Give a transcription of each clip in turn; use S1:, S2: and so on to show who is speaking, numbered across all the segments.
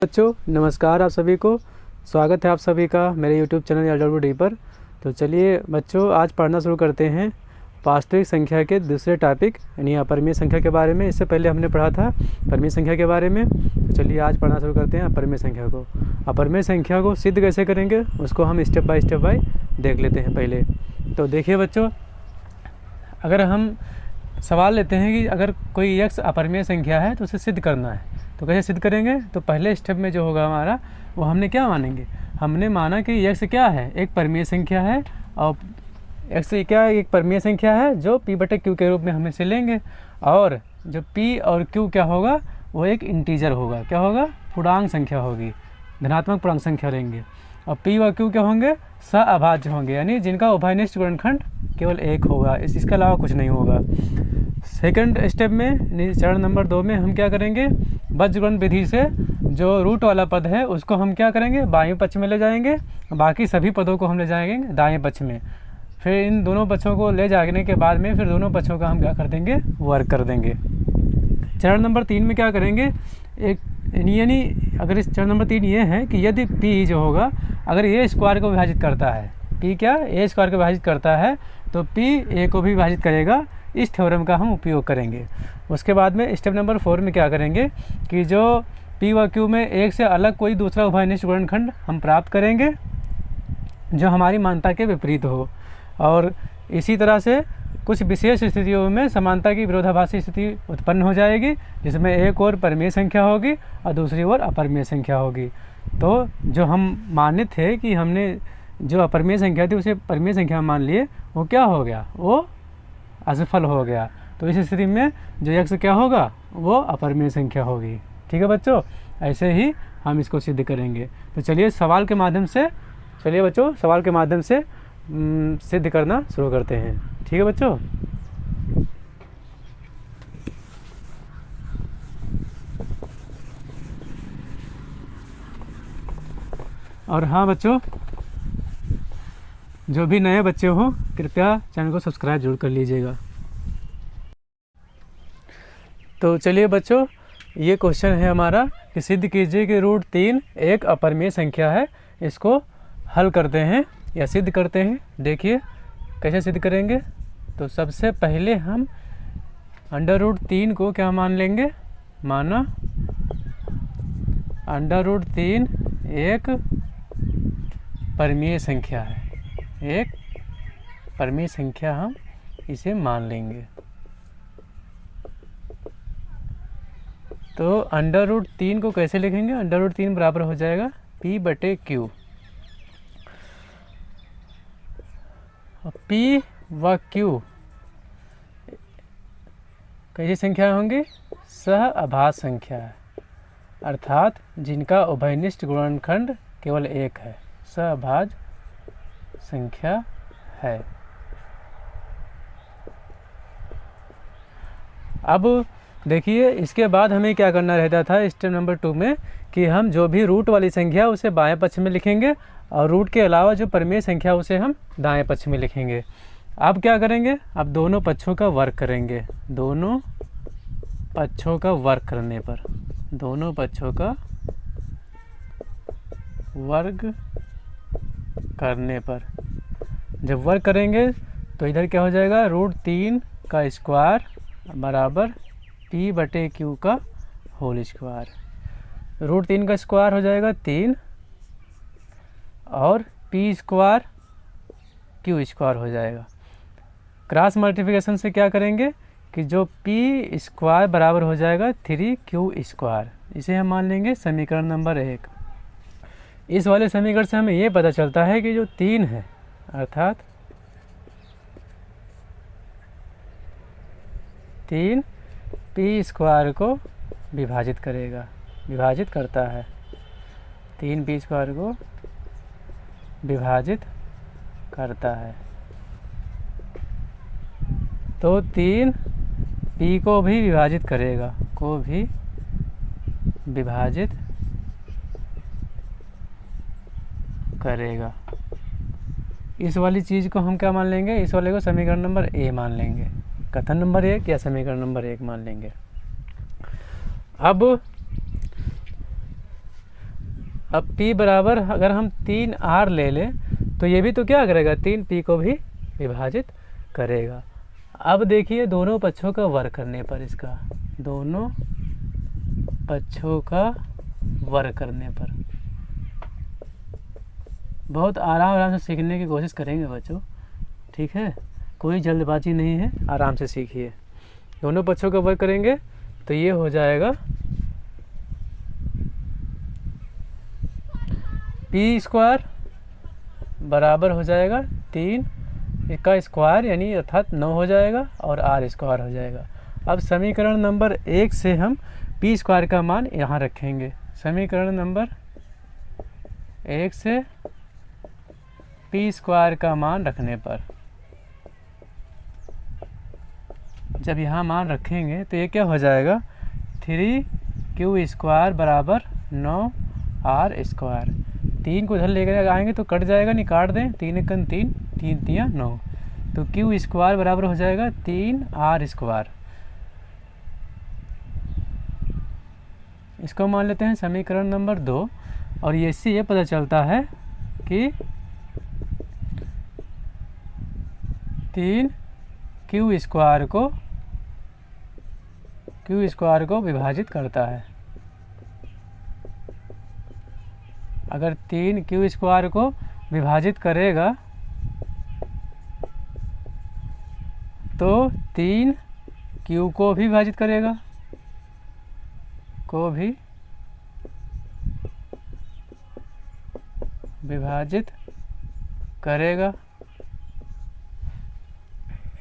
S1: बच्चों नमस्कार, आप सभी को स्वागत है आप सभी का मेरे YouTube चैनल LWD पर। तो चलिए बच्चों, आज पढ़ना शुरू करते हैं वास्तविक संख्या के दूसरे टॉपिक यानी अपरिमेय संख्या के बारे में। इससे पहले हमने पढ़ा था परिमेय संख्या के बारे में। तो चलिए आज पढ़ना शुरू करते हैं अपरिमेय संख्या को। अपरिमेय संख्या को सिद्ध कैसे करेंगे उसको हम स्टेप बाय देख लेते हैं। पहले तो देखिए बच्चों, अगर हम सवाल लेते हैं कि अगर कोई x अपरिमेय संख्या है तो उसे सिद्ध करना है, तो कैसे सिद्ध करेंगे। तो पहले स्टेप में जो होगा हमारा वो हमने क्या मानेंगे, हमने माना कि x क्या है, एक परिमेय संख्या है और x क्या एक परिमेय संख्या है जो p/q के रूप में हम इसे लेंगे, और जो p और q क्या होगा वो एक इंटीजर होगा। क्या होगा, पूर्णांक संख्या होगी, धनात्मक पूर्णांक संख्या लेंगे। और p और q क्या होंगे, सअभाज्य होंगे, यानी जिनका उभयनिष्ठ गुणनखंड केवल एक होगा, इसके अलावा कुछ नहीं होगा। सेकंड स्टेप में चरण नंबर 2 में हम क्या करेंगे, बीजगणन विधि से जो रूट वाला पद है उसको हम क्या करेंगे, बाएं पक्ष में ले जाएंगे, बाकी सभी पदों को हम ले जाएंगे दाएं पक्ष में। फिर इन दोनों पक्षों को ले जाने के बाद में फिर दोनों पक्षों का हम क्या कर देंगे, वर्ग कर देंगे। चरण नंबर 3 में क्या करेंगे, एक यानी अगर इस चरण नंबर 3 ये है कि यदि p जो होगा अगर a स्क्वायर को विभाजित करता है, p क्या a स्क्वायर को विभाजित करता है तो p a को भी विभाजित करेगा। इस थ्योरम का हम उपयोग करेंगे। उसके बाद में स्टेप नंबर 4 में क्या करेंगे कि जो p व q में एक से अलग कोई दूसरा उभयनिष्ठ गुणनखंड हम प्राप्त करेंगे जो हमारी मान्यता के विपरीत हो, और इसी तरह से कुछ विशेष स्थितियों में समानता की विरोधाभासी स्थिति उत्पन्न हो जाएगी, जिसमें एक और परिमेय संख्या होगी और दूसरी ओर अपरिमेय संख्या होगी। तो जो हम माने थे कि हमने जो अपरिमेय संख्या थी उसे परिमेय संख्या मान लिए, वो क्या हो गया, वो असफल हो गया। तो इस स्थिति में जो x क्या होगा वो अपरिमेय संख्या होगी। ठीक है बच्चों, ऐसे ही हम इसको सिद्ध करेंगे। तो चलिए सवाल के माध्यम से सिद्ध करना शुरू करते हैं। ठीक है बच्चों, और हाँ बच्चों, जो भी नए बच्चे हो कृपया चैनल को सब्सक्राइब जरूर कर लीजिएगा। तो चलिए बच्चों, ये क्वेश्चन है हमारा कि सिद्ध कीजिए कि √3 एक अपरिमेय संख्या है। इसको हल करते हैं या सिद्ध करते हैं। देखिए कैसे सिद्ध करेंगे। तो सबसे पहले हम √3 को क्या मान लेंगे, माना √3 एक परिमेय संख्या है, एक परिमेय संख्या हम इसे मान लेंगे। तो √3 को कैसे लिखेंगे, √3 बराबर हो जाएगा p/q। p व q कैसी संख्या होंगी, सहअभाज्य संख्या है, अर्थात जिनका उभयनिष्ठ गुणनखंड केवल एक है, सहअभाज्य संख्या है। अब देखिए इसके बाद हमें क्या करना रहता था स्टेप नंबर 2 में कि हम जो भी रूट वाली संख्या उसे बाएं पक्ष में लिखेंगे और रूट के अलावा जो परिमेय संख्या उसे हम दाएं पक्ष में लिखेंगे। अब क्या करेंगे, अब दोनों पक्षों का वर्ग करेंगे। दोनों पक्षों का वर्ग करने पर, दोनों पक्षों का वर्ग करने पर जब वर्ग करेंगे तो इधर क्या हो जाएगा, √3 का स्क्वायर बराबर p/q का होल स्क्वायर। √3 का स्क्वायर हो जाएगा 3 और p स्क्वायर q स्क्वायर हो जाएगा। क्रॉस मल्टीप्लिकेशन से क्या करेंगे कि जो p स्क्वायर बराबर हो जाएगा 3q स्क्वायर। इसे हम मान लेंगे समीकरण नंबर 1। इस वाले समीकरण से हमें ये पता चलता है कि जो 3 है अर्थात 3 p स्क्वायर को विभाजित करेगा, विभाजित करता है, 3 p स्क्वायर को विभाजित करता है। तो 3 p को भी विभाजित करेगा, को भी विभाजित करेगा। इस वाली चीज़ को हम क्या मान लेंगे, इस वाले को समीकरण नंबर ए मान लेंगे, कथन नंबर 1 या समीकरण नंबर 1 मान लेंगे। अब अब p बराबर अगर हम 3r ले लें तो ये भी तो क्या करेगा, 3p को भी विभाजित करेगा। अब देखिए दोनों पक्षों का वर्ग करने पर, इसका दोनों पक्षों का वर्ग करने पर, बहुत आराम से सीखने की कोशिश करेंगे बच्चों, ठीक है, कोई जल्दबाजी नहीं है, आराम से सीखिए। दोनों पक्षों का वर्ग करेंगे तो ये हो जाएगा पी स्क्वायर बराबर हो जाएगा 3 का स्क्वायर यानी अर्थात 9 हो जाएगा और आर स्क्वायर हो जाएगा। अब समीकरण नंबर 1 से हम पी स्क्वायर का मान यहाँ रखेंगे। समीकरण नंबर 1 से पी स्क्वायर का मान रखने पर जब यहाँ मान रखेंगे तो ये क्या हो जाएगा, 3q स्क्वायर बराबर 9r स्क्वायर। 3 को इधर लेकर आएंगे तो कट जाएगा, नहीं काट दें, 3 एकन 3, 3 तियाँ 9, तो q स्क्वायर बराबर हो जाएगा 3r स्क्वायर। इसको मान लेते हैं समीकरण नंबर 2 और ये इससे ये पता चलता है कि 3q स्क्वायर को विभाजित करता है। अगर 3q स्क्वायर को विभाजित करेगा तो 3q को भी विभाजित करेगा, को भी विभाजित करेगा।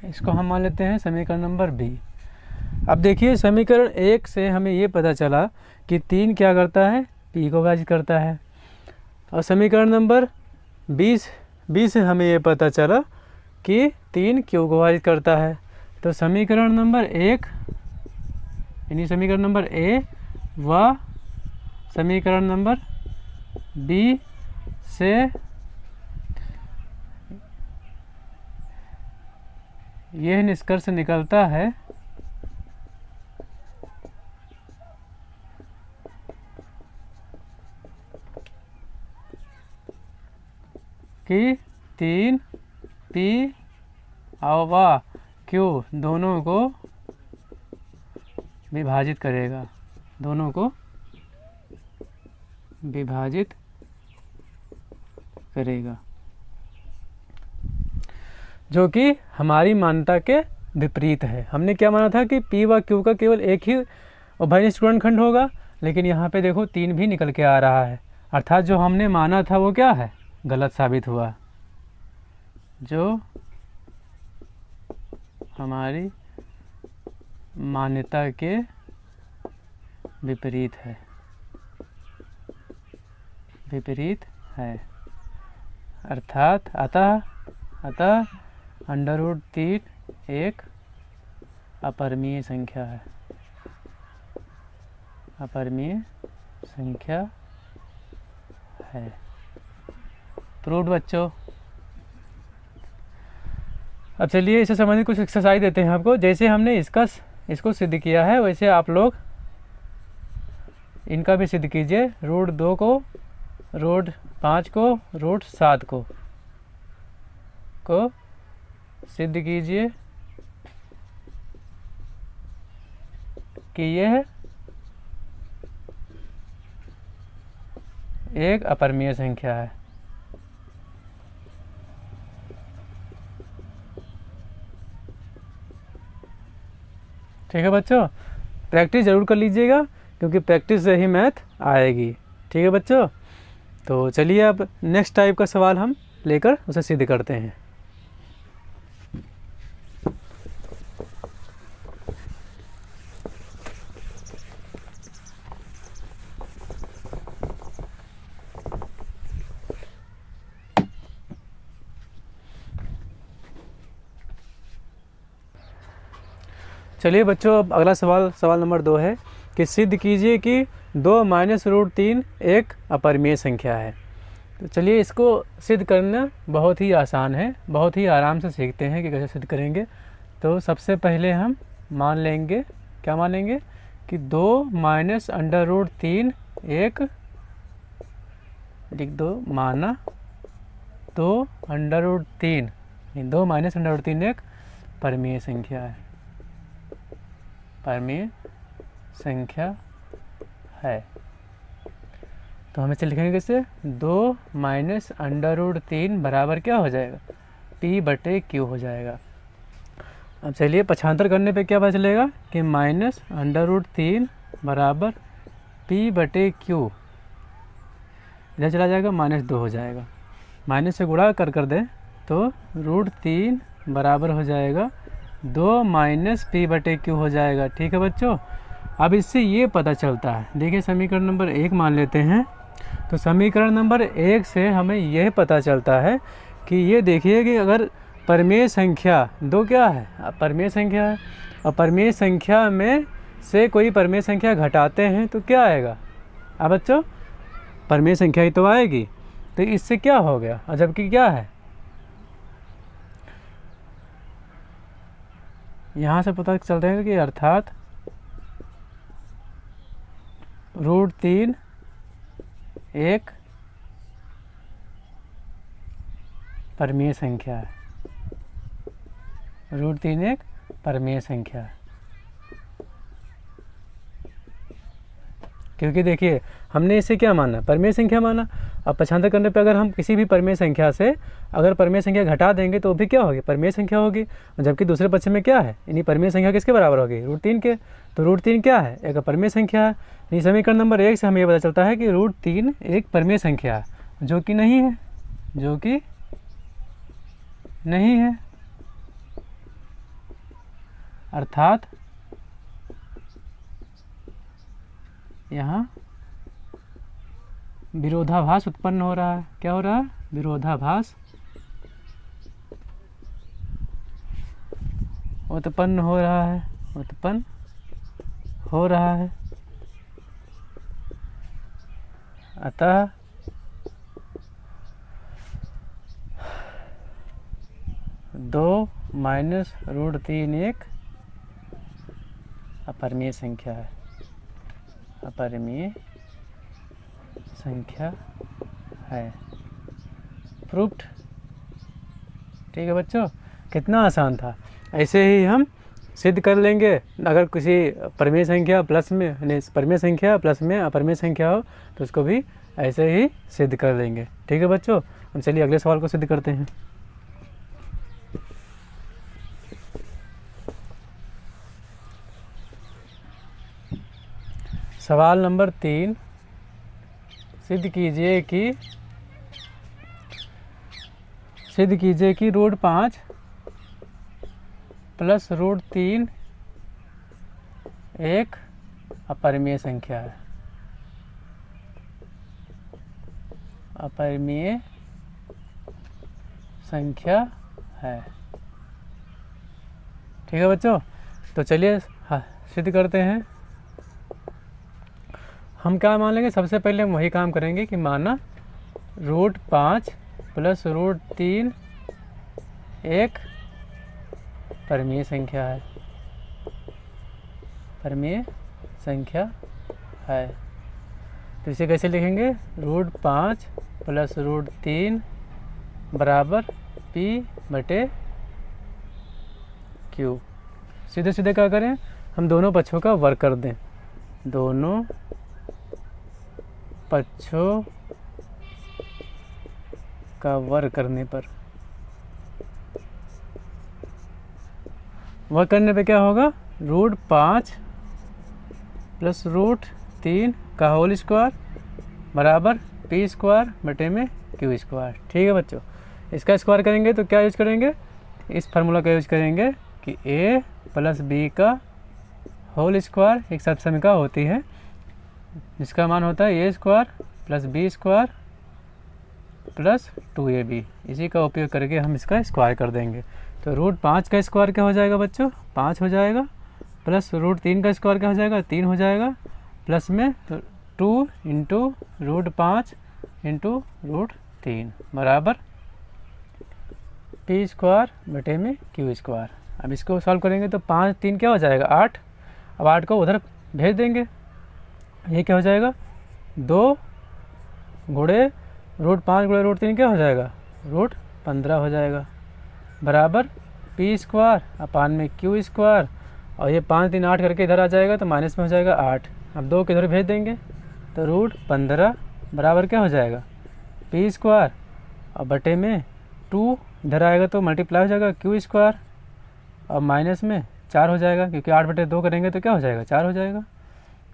S1: इसको हम मान लेते हैं समीकरण नंबर बी। अब देखिए समीकरण 1 से हमें ये पता चला कि 3 क्या करता है, p को विभाजित करता है, और समीकरण नंबर 20 से हमें ये पता चला कि 3 q को विभाजित करता है। तो समीकरण नंबर 1 यानी समीकरण नंबर ए व समीकरण नंबर बी से यह निष्कर्ष निकलता है कि 3p और q दोनों को विभाजित करेगा, दोनों को विभाजित करेगा, जो कि हमारी मान्यता के विपरीत है। हमने क्या माना था कि p व q का केवल एक ही उभयनिष्ठ गुणनखंड होगा, लेकिन यहाँ पे देखो 3 भी निकल के आ रहा है, अर्थात जो हमने माना था वो क्या है, गलत साबित हुआ, जो हमारी मान्यता के विपरीत है, अर्थात अतः √3 एक अपरिमेय संख्या है, अपरिमेय संख्या है। प्रूव्ड बच्चों। अब चलिए इससे संबंधित कुछ एक्सरसाइज देते हैं आपको। जैसे हमने इसको सिद्ध किया है वैसे आप लोग इनका भी सिद्ध कीजिए। √2 को, √5 को, √7 को सिद्ध कीजिए कि यह एक अपरिमेय संख्या है। ठीक है बच्चों, प्रैक्टिस ज़रूर कर लीजिएगा क्योंकि प्रैक्टिस से ही मैथ आएगी। ठीक है बच्चों, तो चलिए अब नेक्स्ट टाइप का सवाल हम लेकर उसे सिद्ध करते हैं। चलिए बच्चों, अब अगला सवाल नंबर 2 है कि सिद्ध कीजिए कि 2 - √3 एक अपरिमेय संख्या है। तो चलिए इसको सिद्ध करना बहुत ही आसान है, बहुत ही आराम से सीखते हैं कि कैसे सिद्ध करेंगे। तो सबसे पहले हम मान लेंगे, क्या मानेंगे कि 2 - √3 एक लिख दो, माना 2√3, 2 माइनस √3 एक परिमेय संख्या है, परिमेय संख्या है। तो हम इसे लिखेंगे कैसे, 2 माइनस √3 बराबर क्या हो जाएगा, P/Q हो जाएगा। अब चलिए पक्षांतर करने पे क्या पता चलेगा कि -√3 बराबर P/Q, इधर चला जाएगा -2 हो जाएगा, माइनस से गुणा कर दें तो √3 बराबर हो जाएगा 2 माइनस P/Q हो जाएगा। ठीक है बच्चों, अब इससे ये पता चलता है, देखिए समीकरण नंबर 1 मान लेते हैं। तो समीकरण नंबर 1 से हमें यह पता चलता है कि ये देखिए कि अगर परिमेय संख्या दो क्या है, परिमेय संख्या है, और परिमेय संख्या में से कोई परिमेय संख्या घटाते हैं तो क्या आएगा, अब बच्चों परिमेय संख्या ही तो आएगी। तो इससे क्या हो गया, और जबकि क्या है, यहाँ से पता चलता है कि अर्थात √3 एक परिमेय संख्या है, √3 एक परिमेय संख्या है। क्योंकि देखिए हमने इसे क्या माना, परिमेय संख्या माना। अब पक्षांतर करने पे अगर हम किसी भी परिमेय संख्या से अगर परिमेय संख्या घटा देंगे तो भी क्या होगी, परिमेय संख्या होगी। जबकि दूसरे पक्ष में क्या है, यानी परिमेय संख्या किसके बराबर होगी, √3 के। तो √3 क्या है, एक परिमेय संख्या है। यानी समीकरण नंबर 1 से हमें ये पता चलता है कि √3 एक परिमेय संख्या है, जो कि नहीं है, जो कि नहीं है। अर्थात यहाँ विरोधाभास उत्पन्न हो रहा है। क्या हो रहा है, विरोधाभास उत्पन्न हो रहा है, उत्पन्न हो रहा है। अतः दो माइनस √3 एक अपरिमेय संख्या है, अपरिमेय संख्या है। प्रूफ्ड। ठीक है बच्चों, कितना आसान था। ऐसे ही हम सिद्ध कर लेंगे। अगर किसी परिमेय संख्या प्लस में, यानी परिमेय संख्या प्लस में अपरिमेय संख्या हो तो उसको भी ऐसे ही सिद्ध कर लेंगे। ठीक है बच्चों, हम चलिए अगले सवाल को सिद्ध करते हैं। सवाल नंबर 3, सिद्ध कीजिए कि √5 प्लस √3 एक अपरिमेय संख्या है, अपरिमेय संख्या है। ठीक है बच्चों, तो चलिए सिद्ध करते हैं। हम क्या मान लेंगे, सबसे पहले हम वही काम करेंगे कि माना √5 प्लस √3 एक परिमेय संख्या है, परिमेय संख्या है। तो इसे कैसे लिखेंगे, √5 प्लस √3 बराबर P/Q। सीधे सीधे क्या करें, हम दोनों पक्षों का वर्ग कर दें, दोनों पक्षों का वर्ग करने पर, वर्ग करने पे क्या होगा, √5 प्लस √3 का होल स्क्वायर बराबर P²/Q²। ठीक है बच्चों, इसका स्क्वायर करेंगे तो क्या यूज करेंगे, इस फार्मूला का यूज करेंगे कि A प्लस B का होल स्क्वायर एक शब्द समीका होती है जिसका मान होता है A² plus B² plus 2AB। इसी का उपयोग करके हम इसका स्क्वायर कर देंगे। तो √5 का स्क्वायर क्या हो जाएगा बच्चों, 5 हो जाएगा, प्लस √3 का स्क्वायर क्या हो जाएगा, 3 हो जाएगा, प्लस में 2 इंटू √5 इंटू √3 बराबर P²/Q²। अब इसको सॉल्व करेंगे तो 5 3 क्या हो जाएगा, 8। अब 8 को उधर भेज देंगे, ये क्या हो जाएगा, 2 गुणे रूट 5 गुणा रूट 3 क्या हो जाएगा, रूट 15 हो जाएगा, बराबर पी स्क्वायर अपान में क्यू स्क्वायर, और ये 5 3 8 करके इधर आ जाएगा तो माइनस में हो जाएगा 8। अब 2 किधर भेज देंगे तो रूट 15 बराबर क्या हो जाएगा, पी स्क्वायर और बटे में 2 इधर आएगा तो मल्टीप्लाई हो जाएगा क्यू स्क्वायर, और माइनस में 4 हो जाएगा, क्योंकि 8 बटे 2 करेंगे तो क्या हो जाएगा, 4 हो जाएगा।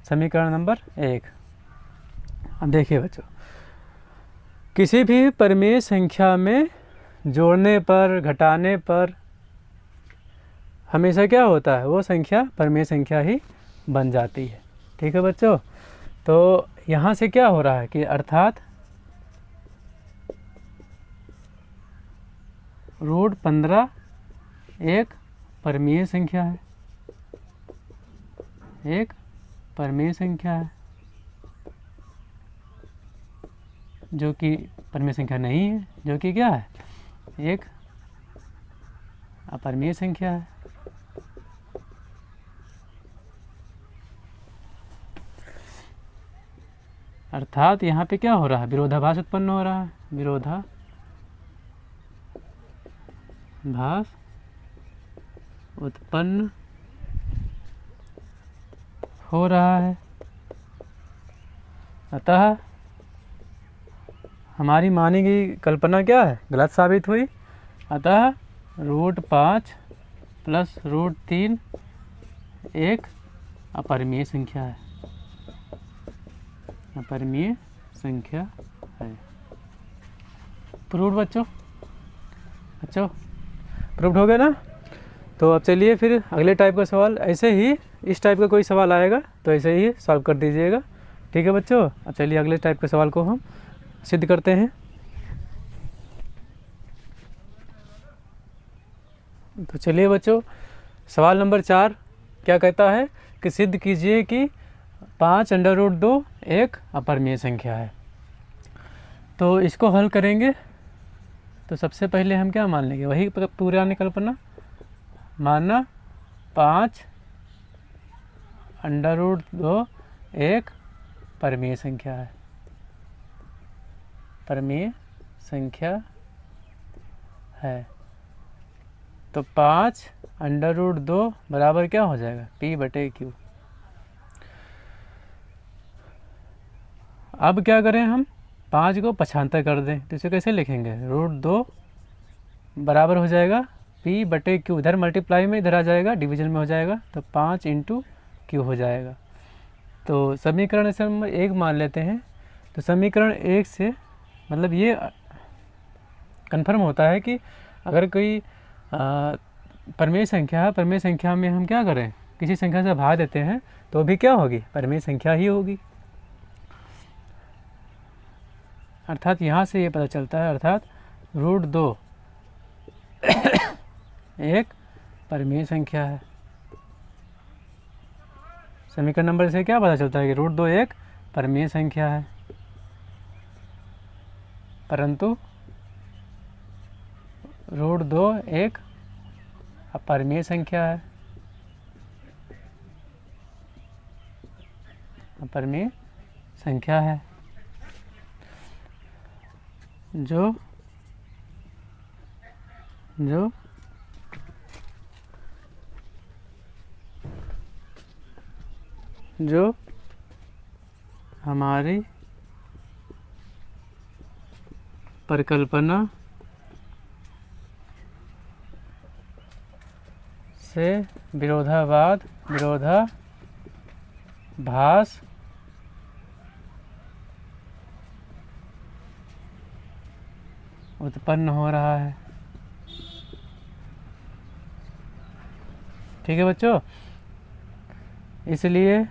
S1: समीकरण नंबर 1। अब देखिए बच्चों, किसी भी परिमेय संख्या में जोड़ने पर घटाने पर हमेशा क्या होता है, वो संख्या परिमेय संख्या ही बन जाती है। ठीक है बच्चों, तो यहाँ से क्या हो रहा है कि अर्थात रूट 15 एक परिमेय संख्या है, एक परिमेय संख्या है, जो कि परिमेय संख्या नहीं है, जो कि क्या है, एक अपरिमेय संख्या है। अर्थात यहाँ पे क्या हो रहा है, विरोधाभास उत्पन्न हो रहा है, विरोधाभास उत्पन्न हो रहा है। अतः हमारी मानी गई कल्पना क्या है, गलत साबित हुई। अतः रूट 5 प्लस रूट 3 एक अपरिमेय संख्या है, अपरिमेय संख्या है। प्रूव्ड बच्चों प्रूव्ड हो गया ना। तो अब चलिए फिर अगले टाइप का सवाल, ऐसे ही इस टाइप का कोई सवाल आएगा तो ऐसे ही सॉल्व कर दीजिएगा। ठीक है बच्चों, अब चलिए अगले टाइप के सवाल को हम सिद्ध करते हैं। तो चलिए बच्चों, सवाल नंबर 4 क्या कहता है कि सिद्ध कीजिए कि 5√2 एक अपरिमेय संख्या है। तो इसको हल करेंगे तो सबसे पहले हम क्या मान लेंगे, वही पुरानी कल्पना, मानना 5√2 एक परिमेय संख्या है, परिमेय संख्या है। तो 5√2 बराबर क्या हो जाएगा, P/Q। अब क्या करें, हम 5 को पक्षांतर कर दें तो इसे कैसे लिखेंगे, √2 बराबर हो जाएगा P/Q, इधर मल्टीप्लाई में इधर आ जाएगा, डिवीजन में हो जाएगा, तो 5 × Q हो जाएगा। तो समीकरण से हम 1 मान लेते हैं। तो समीकरण 1 से मतलब ये कन्फर्म होता है कि अगर कोई परिमेय संख्या है, परिमेय संख्या में हम क्या करें, किसी संख्या से भाग देते हैं तो भी क्या होगी, परिमेय संख्या ही होगी। अर्थात यहाँ से ये पता चलता है, अर्थात √2 एक परिमेय संख्या है। समीकरण नंबर से क्या पता चलता है कि √2 एक परिमेय संख्या है, परंतु √2 एक अपरिमेय संख्या है, अपरिमेय संख्या है, जो हमारी परिकल्पना से विरोधाभास उत्पन्न हो रहा है। ठीक है बच्चों, इसलिए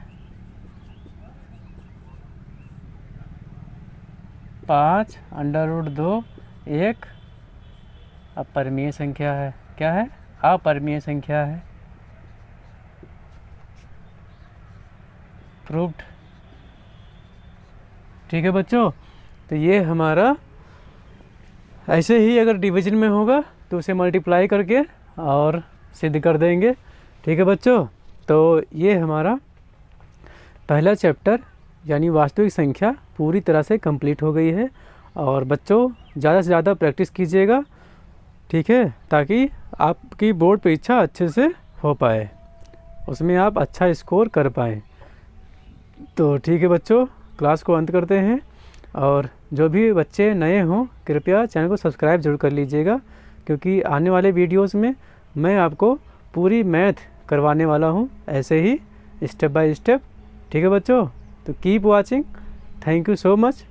S1: 5√2 एक अपरिमेय संख्या है। क्या है, अपरिमेय संख्या है। प्रूव्ड। ठीक है बच्चों, तो ये हमारा ऐसे ही अगर डिवीजन में होगा तो उसे मल्टीप्लाई करके और सिद्ध कर देंगे। ठीक है बच्चों, तो ये हमारा पहला चैप्टर यानी वास्तविक संख्या पूरी तरह से कंप्लीट हो गई है। और बच्चों ज़्यादा से ज़्यादा प्रैक्टिस कीजिएगा, ठीक है, ताकि आपकी बोर्ड परीक्षा अच्छे से हो पाए, उसमें आप अच्छा स्कोर कर पाएँ। तो ठीक है बच्चों, क्लास को अंत करते हैं। और जो भी बच्चे नए हों कृपया चैनल को सब्सक्राइब जरूर कर लीजिएगा, क्योंकि आने वाले वीडियोस में मैं आपको पूरी मैथ करवाने वाला हूं, ऐसे ही स्टेप बाय स्टेप। ठीक है बच्चों, तो keep watching. Thank you so much.